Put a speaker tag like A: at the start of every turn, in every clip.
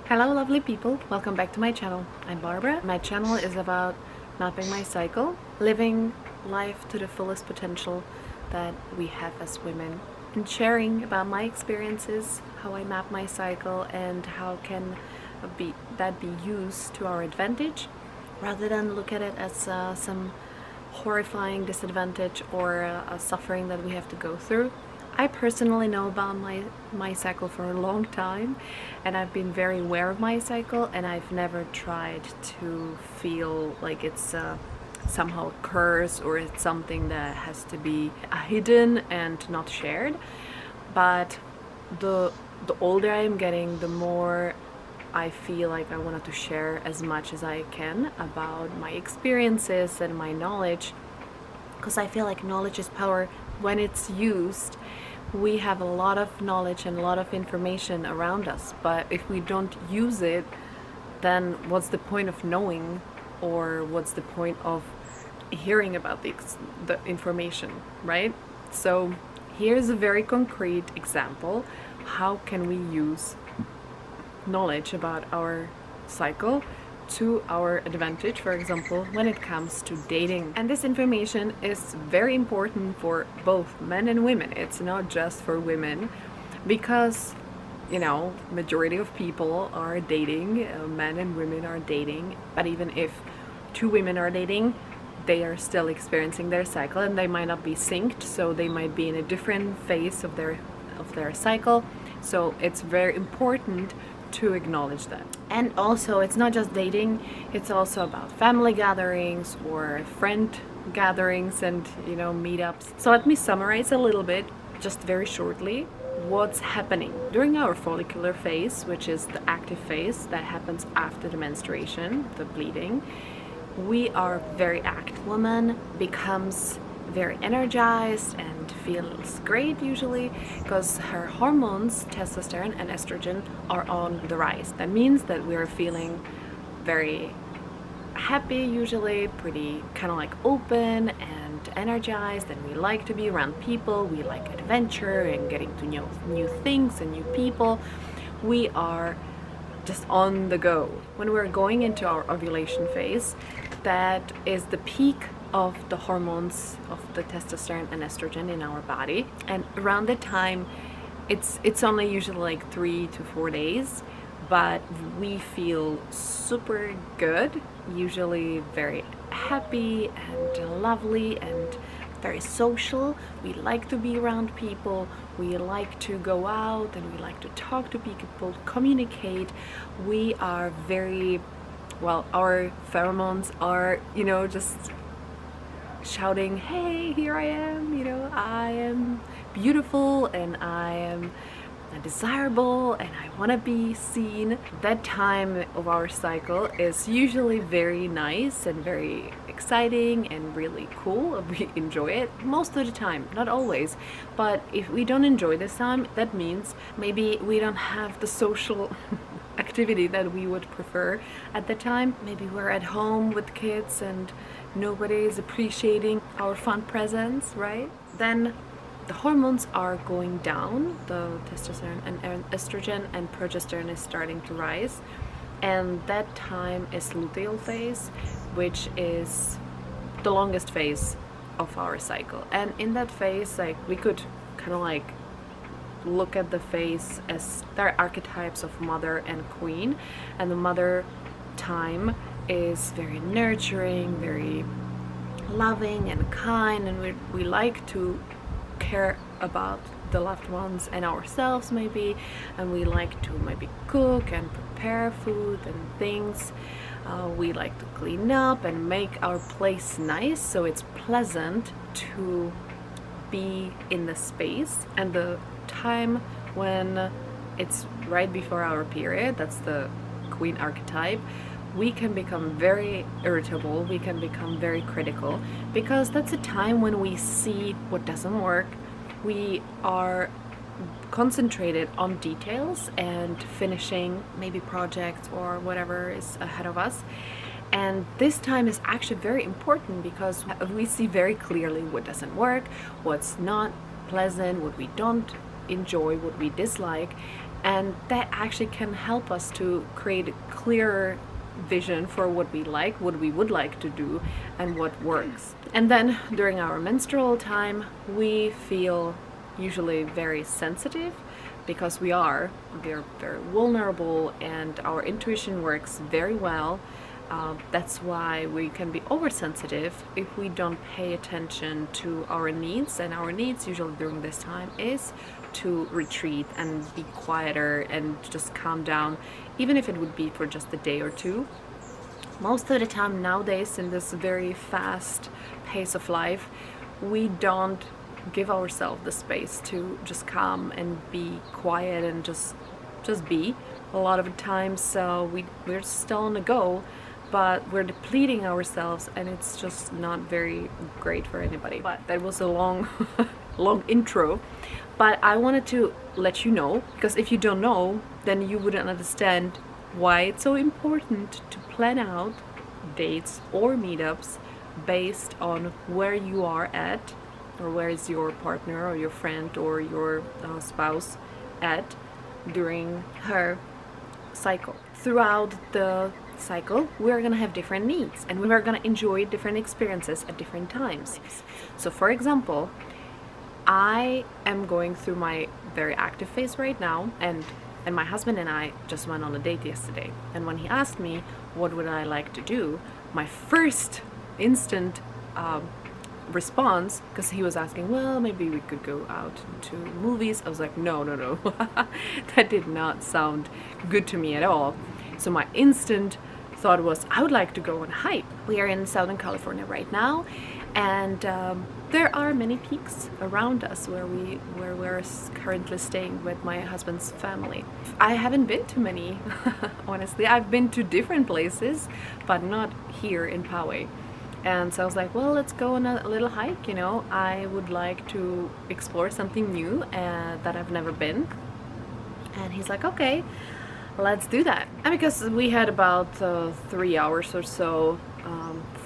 A: Hello lovely people, welcome back to my channel. I'm Barbara. My channel is about mapping my cycle, living life to the fullest potential that we have as women, and sharing about my experiences, how I map my cycle and how can that be used to our advantage rather than look at it as some horrifying disadvantage or a suffering that we have to go through. I personally know about my cycle for a long time, and I've been very aware of my cycle, and I've never tried to feel like it's somehow a curse or it's something that has to be hidden and not shared. But the older I'm getting, the more I feel like I wanted to share as much as I can about my experiences and my knowledge, because I feel like knowledge is power. When it's used, we have a lot of knowledge and a lot of information around us, but if we don't use it, then what's the point of knowing, or what's the point of hearing about the information, right? So here's a very concrete example. How can we use knowledge about our cycle to our advantage, for example, when it comes to dating? And this information is very important for both men and women. It's not just for women, because, you know, majority of people are dating, men and women are dating, but even if two women are dating, they are still experiencing their cycle, and they might not be synced, so they might be in a different phase of their cycle. So it's very important to acknowledge that. And also, it's not just dating, it's also about family gatherings or friend gatherings and, you know, meetups. So let me summarize a little bit, just very shortly, what's happening during our follicular phase, which is the active phase that happens after the menstruation, the bleeding. We are very active. Woman becomes very energized and feels great usually because her hormones, testosterone and estrogen, are on the rise. That means that we are feeling very happy, usually pretty kind of like open and energized, and we like to be around people. We like adventure and getting to know new things and new people. We are just on the go. When we're going into our ovulation phase, that is the peak of the hormones of the testosterone and estrogen in our body, and around the time it's only usually like 3 to 4 days, but we feel super good, usually very happy and lovely and very social. We like to be around people, we like to go out and we like to talk to people, communicate. We are very, well, our pheromones are, you know, just shouting, hey, here I am, you know, I am beautiful and I am desirable and I want to be seen. That time of our cycle is usually very nice and very exciting and really cool. We enjoy it most of the time, not always, but if we don't enjoy this time, that means maybe we don't have the social activity that we would prefer at the time. Maybe we're at home with kids and nobody is appreciating our fun presence, right? Then the hormones are going down, the testosterone and estrogen, and progesterone is starting to rise, and that time is luteal phase, which is the longest phase of our cycle. And in that phase, like, we could kind of like look at the phase as there are archetypes of mother and queen, and the mother time is very nurturing, very loving and kind, and we like to care about the loved ones and ourselves maybe, and we like to maybe cook and prepare food and things. We like to clean up and make our place nice so it's pleasant to be in the space. And the time when it's right before our period, that's the queen archetype, we can become very irritable, we can become very critical, because that's a time when we see what doesn't work. We are concentrated on details and finishing maybe projects or whatever is ahead of us. And this time is actually very important because we see very clearly what doesn't work, what's not pleasant, what we don't enjoy, what we dislike, and that actually can help us to create a clearer vision for what we like, what we would like to do, and what works. And then during our menstrual time, we feel usually very sensitive because we're very vulnerable and our intuition works very well. That's why we can be oversensitive if we don't pay attention to our needs, and our needs usually during this time is to retreat and be quieter and just calm down, even if it would be for just a day or two. Most of the time nowadays, in this very fast pace of life, we don't give ourselves the space to just calm and be quiet and just be. A lot of the times we're still on the go, but we're depleting ourselves, and it's just not very great for anybody. But that was a long long intro, but I wanted to let you know, because if you don't know, then you wouldn't understand why it's so important to plan out dates or meetups based on where you are at, or where is your partner or your friend or your spouse at during her cycle. Throughout the cycle, we're gonna have different needs, and we're gonna enjoy different experiences at different times. So for example, I am going through my very active phase right now, and my husband and I just went on a date yesterday, and when he asked me what would I like to do, my first instant response, because he was asking, well, maybe we could go out to movies, I was like, no that did not sound good to me at all. So my instant thought was, I would like to go on a hike. We are in Southern California right now, and there are many peaks around us where we're currently staying with my husband's family. I haven't been to many, honestly. I've been to different places, but not here in Poway. And so I was like, well, let's go on a little hike, you know. I would like to explore something new that I've never been. And he's like, okay, let's do that. And because we had about 3 hours or so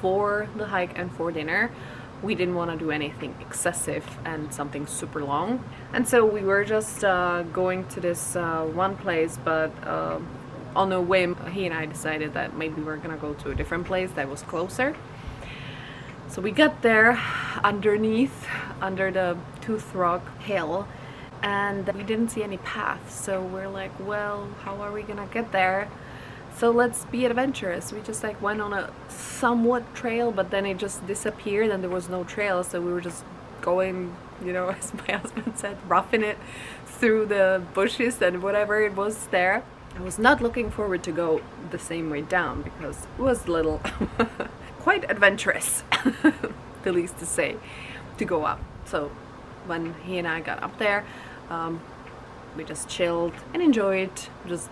A: for the hike and for dinner, we didn't want to do anything excessive and something super long. And so we were just going to this one place, but on a whim, he and I decided that maybe we're gonna go to a different place that was closer. So we got there under the Tooth Rock Hill, and we didn't see any path. So we're like, well, how are we gonna get there? So let's be adventurous. We just like went on a somewhat trail, but then it just disappeared and there was no trail. So we were just going, you know, as my husband said, roughing it through the bushes and whatever it was there. I was not looking forward to go the same way down because it was a little quite adventurous, the least to say, to go up. So when he and I got up there, we just chilled and enjoyed just,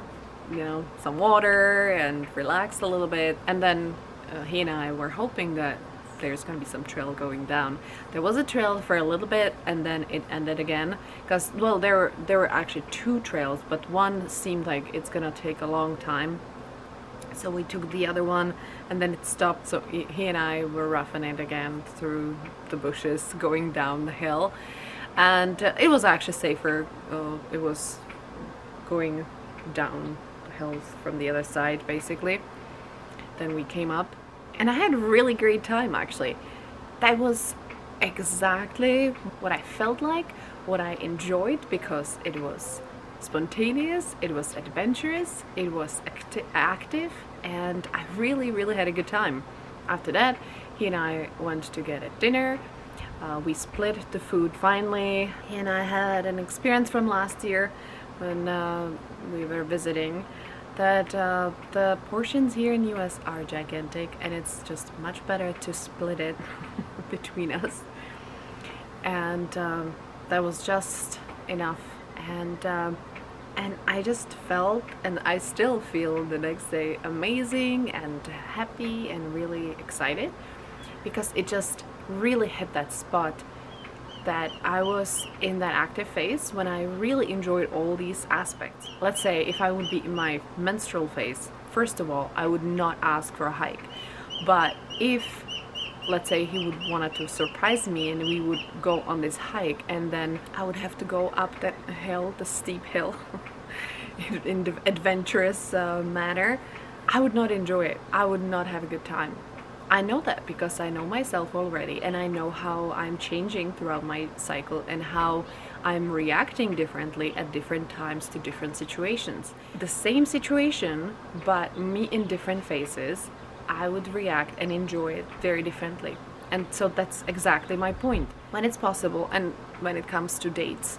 A: you know, some water and relaxed a little bit. And then he and I were hoping that there's gonna be some trail going down. There was a trail for a little bit, and then it ended again, because, well, there were actually two trails, but one seemed like it's gonna take a long time. So we took the other one, and then it stopped. So he and I were roughing it again through the bushes going down the hill, and it was actually safer. It was going down the hills from the other side, basically. Then we came up, and I had a really great time, actually. That was exactly what I felt like, what I enjoyed, because it was spontaneous, it was adventurous, it was active, and I really had a good time. After that, he and I went to get a dinner. We split the food finally. He and I had an experience from last year when we were visiting, that the portions here in US are gigantic, and it's just much better to split it between us. And that was just enough. And I just felt, and I still feel the next day, amazing and happy and really excited, because it just really hit that spot that I was in that active phase when I really enjoyed all these aspects. Let's say if I would be in my menstrual phase, first of all, I would not ask for a hike. But if, let's say, he would wanted to surprise me and we would go on this hike, and then I would have to go up that hill, the steep hill, in the adventurous manner, I would not enjoy it. I would not have a good time. I know that because I know myself already, and I know how I'm changing throughout my cycle and how I'm reacting differently at different times to different situations. The same situation, but me in different phases, I would react and enjoy it very differently. And so that's exactly my point. When it's possible, and when it comes to dates,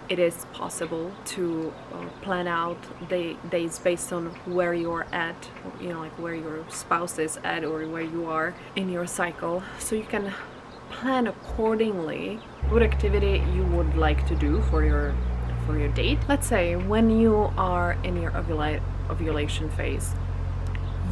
A: it is possible to plan out dates based on where you're at, you know, like where your spouse is at or where you are in your cycle, so you can plan accordingly what activity you would like to do for your date. Let's say when you are in your ovulation phase,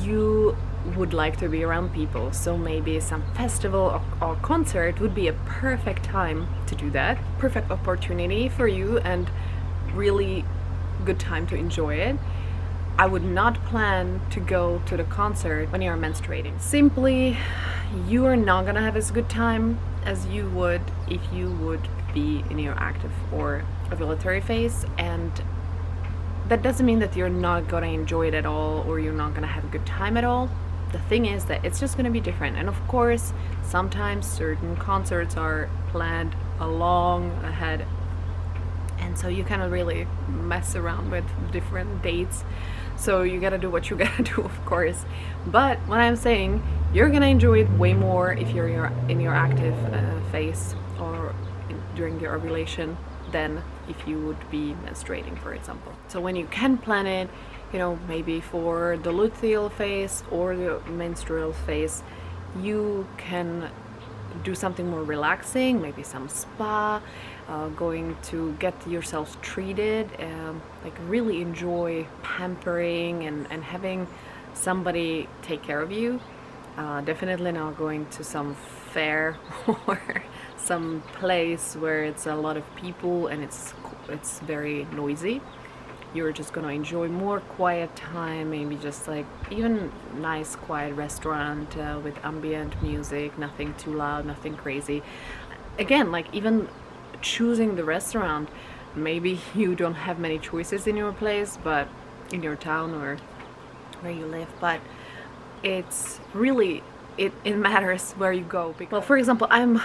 A: you would like to be around people, so maybe some festival or concert would be a perfect time to do that. Perfect opportunity for you and really good time to enjoy it. I would not plan to go to the concert when you're menstruating. Simply, you are not gonna have as good time as you would if you would be in your active or ovulatory phase, and that doesn't mean that you're not gonna enjoy it at all or you're not gonna have a good time at all. The thing is that it's just gonna be different, and of course sometimes certain concerts are planned a long ahead, and so you cannot really mess around with different dates, so you gotta do what you gotta do, of course. But what I'm saying, you're gonna enjoy it way more if you're in your active phase or during your ovulation than if you would be menstruating, for example. So when you can plan it, you know, maybe for the luteal phase or the menstrual phase, you can do something more relaxing, maybe some spa, going to get yourself treated, like really enjoy pampering and having somebody take care of you. Definitely not going to some fair or some place where it's a lot of people and it's very noisy. You're just gonna enjoy more quiet time, maybe just like even nice quiet restaurant with ambient music, nothing too loud, nothing crazy. Again, like even choosing the restaurant, maybe you don't have many choices in your place, but in your town or where you live, but it's really, it matters where you go. Well, for example, I'm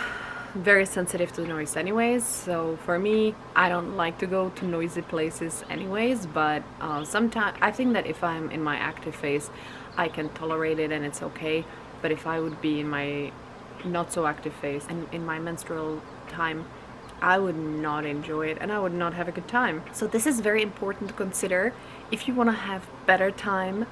A: very sensitive to noise anyways, so for me, I don't like to go to noisy places anyways, but sometimes I think that if I'm in my active phase, I can tolerate it and it's okay. But if I would be in my not so active phase and in my menstrual time, I would not enjoy it and I would not have a good time. So this is very important to consider if you want to have better time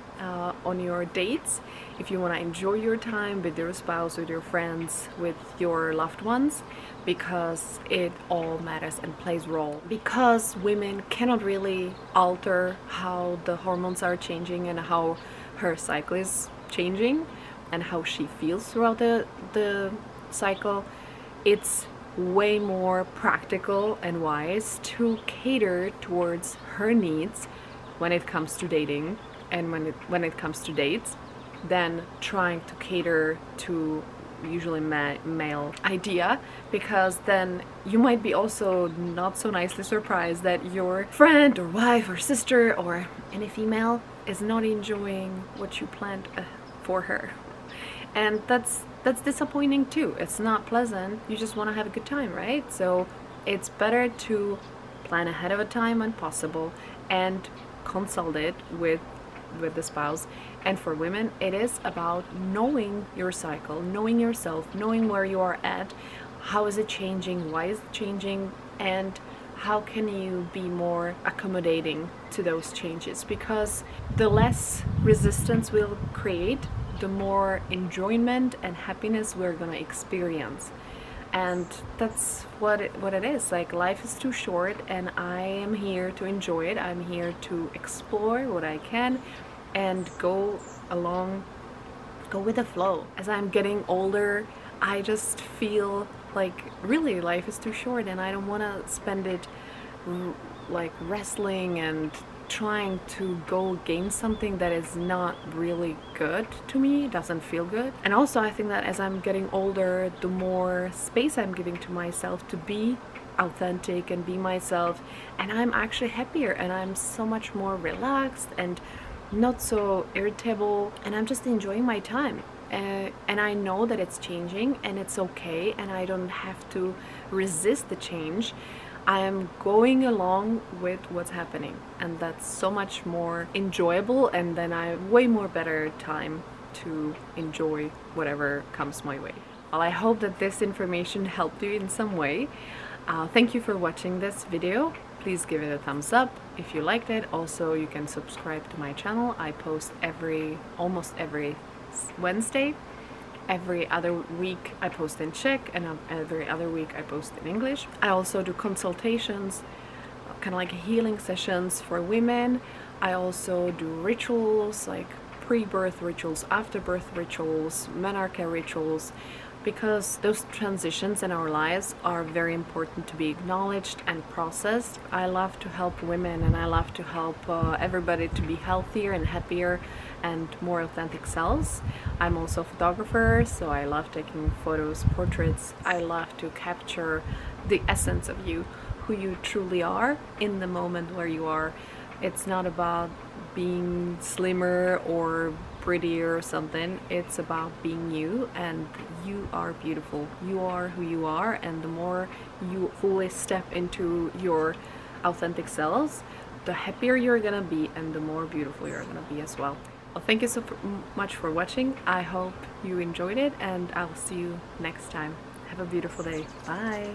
A: on your dates, if you want to enjoy your time with your spouse, with your friends, with your loved ones, because it all matters and plays a role. Because women cannot really alter how the hormones are changing and how her cycle is changing and how she feels throughout the cycle, it's way more practical and wise to cater towards her needs when it comes to dating and when it comes to dates than trying to cater to usually male idea, because then you might be also not so nicely surprised that your friend or wife or sister or any female is not enjoying what you planned for her, and that's disappointing too. It's not pleasant. You just want to have a good time, right? So it's better to plan ahead of a time when possible and consult it with the spouse. And for women, it is about knowing your cycle, knowing yourself, knowing where you are at, how is it changing, why is it changing, and how can you be more accommodating to those changes, because the less resistance we'll create, the more enjoyment and happiness we're gonna experience. And that's what it is. Like, life is too short and I am here to enjoy it. I'm here to explore what I can and go with the flow. As I'm getting older, I just feel like really life is too short and I don't want to spend it like wrestling and trying to go gain something that is not really good to me, doesn't feel good. And also I think that as I'm getting older, the more space I'm giving to myself to be authentic and be myself, and I'm actually happier and I'm so much more relaxed and not so irritable, and I'm just enjoying my time. And I know that it's changing and it's okay, and I don't have to resist the change. I am going along with what's happening, and that's so much more enjoyable, and then I have way more better time to enjoy whatever comes my way. Well, I hope that this information helped you in some way. Thank you for watching this video. Please give it a thumbs up if you liked it. Also, you can subscribe to my channel. I post almost every Wednesday. Every other week I post in Czech, and every other week I post in English. I also do consultations, kind of like healing sessions for women. I also do rituals like pre-birth rituals, after-birth rituals, menarche rituals, because those transitions in our lives are very important to be acknowledged and processed. I love to help women, and I love to help everybody to be healthier and happier and more authentic selves. I'm also a photographer, so I love taking photos, portraits. I love to capture the essence of you, who you truly are in the moment where you are. It's not about being slimmer or prettier or something. It's about being you, and you are beautiful. You are who you are, and the more you fully step into your authentic selves, the happier you're gonna be and the more beautiful you're gonna be as well. Well, thank you so much for watching. I hope you enjoyed it, and I'll see you next time. Have a beautiful day. Bye.